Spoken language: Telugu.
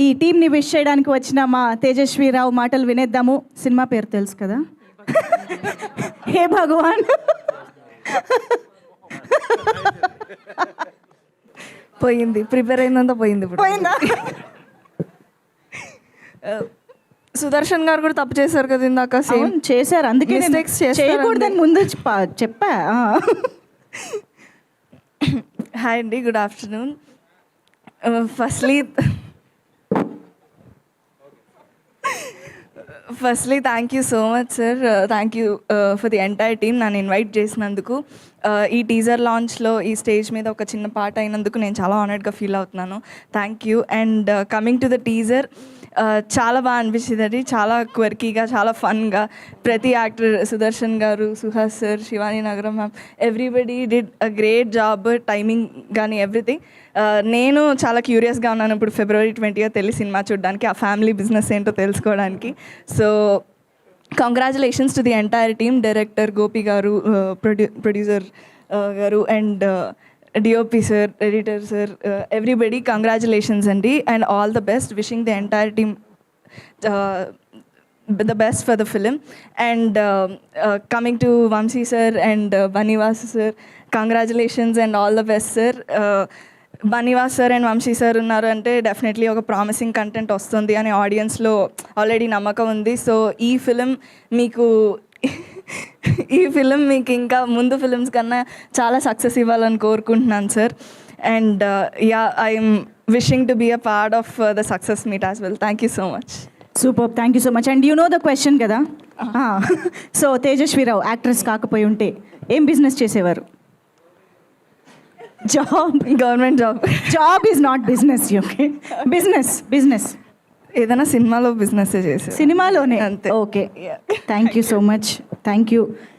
ఈ టీంని విష్ చేయడానికి వచ్చిన మా తేజస్వీరావు మాటలు వినేద్దాము. సినిమా పేరు తెలుసు కదా, హే భగవాన్. పోయింది, ప్రిపేర్ అయిందంతా పోయింది. ఇప్పుడు పోయిందా? సుదర్శన్ గారు కూడా తప్పు చేశారు కదా ఇందాక. సేమ్ చేశారు, అందుకే Mistakes చేస్తారండి. చేయకూడదని ముందు చెప్పా. హాయ్ అండి, good afternoon. Firstly thank you so much sir, thank you for the entire team నన్ను ఇన్వైట్ చేసినందుకు. ఈ టీజర్ లాంచ్లో ఈ స్టేజ్ మీద ఒక చిన్న పాట అయినందుకు నేను చాలా ఆనర్డ్గా ఫీల్ అవుతున్నాను. Thank you. And coming to the teaser, చాలా బాగా అనిపించింది. అది చాలా క్వర్కీగా, చాలా ఫన్గా. ప్రతి యాక్టర్, సుదర్శన్ గారు, సుహాస్ సార్, శివాని నగరం ma'am, everybody did a great job. Timing కానీ ఎవ్రీథింగ్. నేను చాలా క్యూరియస్గా ఉన్నాను ఇప్పుడు February 20th వెళ్ళి సినిమా చూడడానికి, ఆ ఫ్యామిలీ బిజినెస్ ఏంటో తెలుసుకోవడానికి. So congratulations to the entire team, director Gopi garu, producer garu, and DOP sir, editor sir, everybody congratulations అండి. And all the best, wishing the entire team the best for the film. And coming to Vamsi sir and Banivas sir, congratulations and all the best sir. బనీవాస్ సార్ అండ్ వంశీ సార్ ఉన్నారు అంటే డెఫినెట్లీ ఒక ప్రామిసింగ్ కంటెంట్ వస్తుంది అని ఆడియన్స్లో ఆల్రెడీ నమ్మకం ఉంది. సో ఈ ఫిలిం మీకు ఇంకా ముందు ఫిలిమ్స్ కన్నా చాలా సక్సెస్ ఇవ్వాలని కోరుకుంటున్నాను sir. And I'm wishing to be a part of the success meet as well. Thank you so much. Super, thank you so much. And you know the question కదా. సో తేజస్వీరావు యాక్ట్రెస్ కాకపోయి ఉంటే ఏం బిజినెస్ చేసేవారు? Job, government job. Job is not business. Okay, business ఏదైనా సినిమాలో బిజినెస్ చేసే, సినిమాలోనే అంతే. Okay, thank you so much. Thank you.